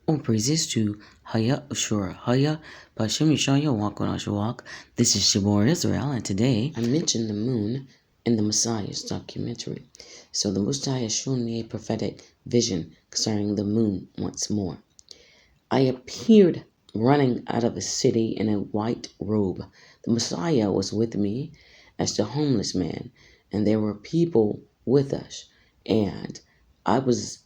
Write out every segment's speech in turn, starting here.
All praises to Haya Ashura Haya Bashim Yeshaya Walk on Ashawak. This is Shabar Israel, and today I mentioned the moon in the Messiah's documentary. So the Messiah has shown me a prophetic vision concerning the moon once more. I appeared running out of a city in a white robe. The Messiah was with me as the homeless man, and there were people with us, and I was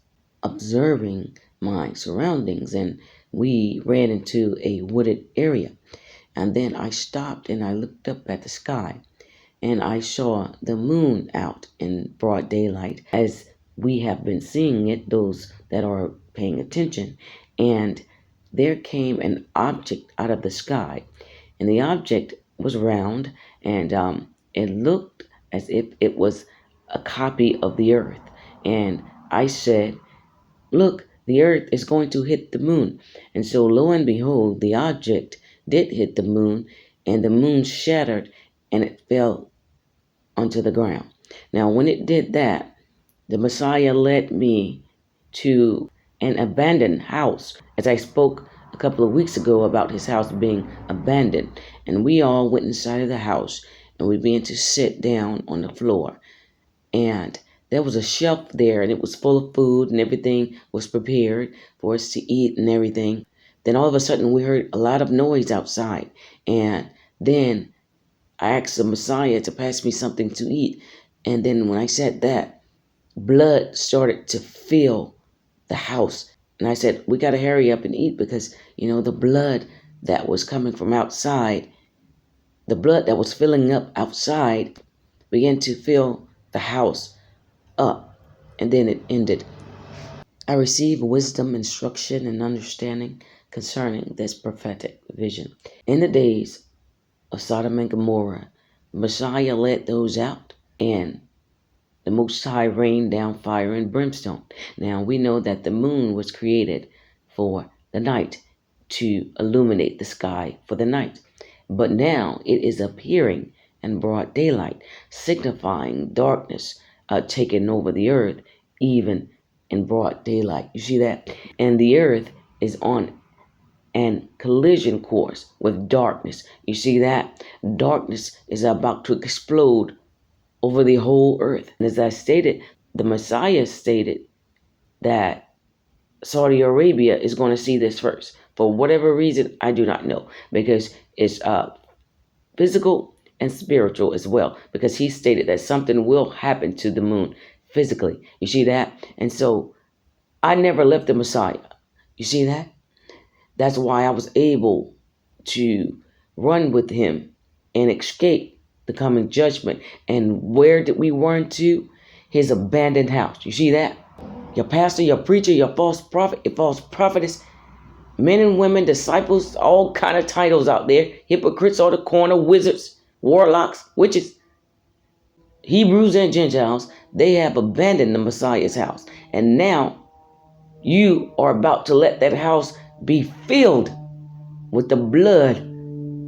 observing my surroundings, and we ran into a wooded area. And then I stopped and I looked up at the sky, and I saw the moon out in broad daylight, as we have been seeing it, those that are paying attention. And there came an object out of the sky, and the object was round, and it looked as if it was a copy of the earth. And I said, "Look, the earth is going to hit the moon." And so, lo and behold, the object did hit the moon, and the moon shattered and it fell onto the ground. Now, when it did that, the Messiah led me to an abandoned house, as I spoke a couple of weeks ago about his house being abandoned. And we all went inside of the house, and we began to sit down on the floor. And there was a shelf there, and it was full of food, and everything was prepared for us to eat and everything. Then all of a sudden, we heard a lot of noise outside. And then I asked the Messiah to pass me something to eat. And then when I said that, blood started to fill the house. And I said, "We got to hurry up and eat, because, the blood that was coming from outside, the blood that was filling up outside began to fill the house up." And then it ended. I received wisdom, instruction, and understanding concerning this prophetic vision. In the days of Sodom and Gomorrah, Messiah led those out, and the Most High rained down fire and brimstone. Now, we know that the moon was created for the night, to illuminate the sky for the night. But now it is appearing in broad daylight, signifying darkness taking over the earth, even in broad daylight. You see that? And the earth is on an collision course with darkness. You see that? Darkness is about to explode over the whole earth. And as I stated, the Messiah stated that Saudi Arabia is going to see this first. For whatever reason, I do not know, because it's physical and spiritual as well, because he stated that something will happen to the moon physically. You see that? And so I never left the Messiah. You see that? That's why I was able to run with him and escape the coming judgment. And where did we run to? His abandoned house. You see that? Your pastor, your preacher, your false prophet, your false prophetess, men and women, disciples, all kind of titles out there, hypocrites on the corner, wizards, warlocks, witches, Hebrews and Gentiles, they have abandoned the Messiah's house. And now you are about to let that house be filled with the blood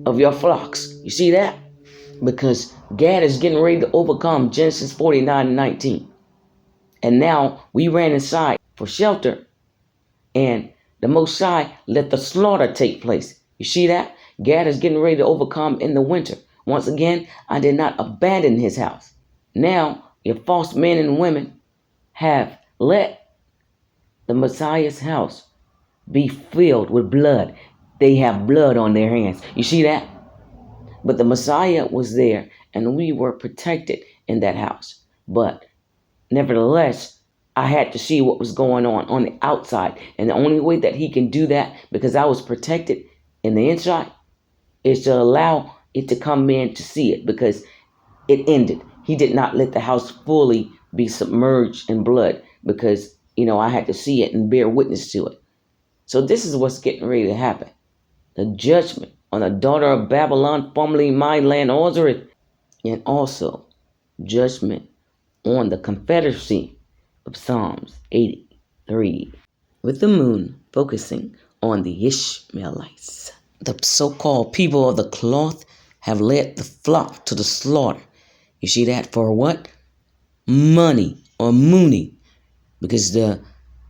of your flocks. You see that? Because Gad is getting ready to overcome Genesis 49:19. And now we ran inside for shelter, and the Most High let the slaughter take place. You see that? Gad is getting ready to overcome in the winter. Once again, I did not abandon his house. Now, your false men and women have let the Messiah's house be filled with blood. They have blood on their hands. You see that? But the Messiah was there, and we were protected in that house. But nevertheless, I had to see what was going on the outside. And the only way that he can do that, because I was protected in the inside, is to allow it to come in to see it, because it ended. He did not let the house fully be submerged in blood, because, I had to see it and bear witness to it. So this is what's getting ready to happen. The judgment on the daughter of Babylon, formerly my land, Ozareth, and also judgment on the confederacy of Psalms 83, with the moon focusing on the Ishmaelites. The so-called people of the cloth have led the flock to the slaughter. You see that? For what? Money, or moonie, because the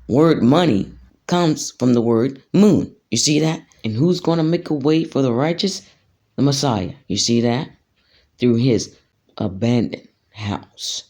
word money comes from the word moon. You see that? And who's going to make a way for the righteous? The Messiah. You see that? Through his abandoned house.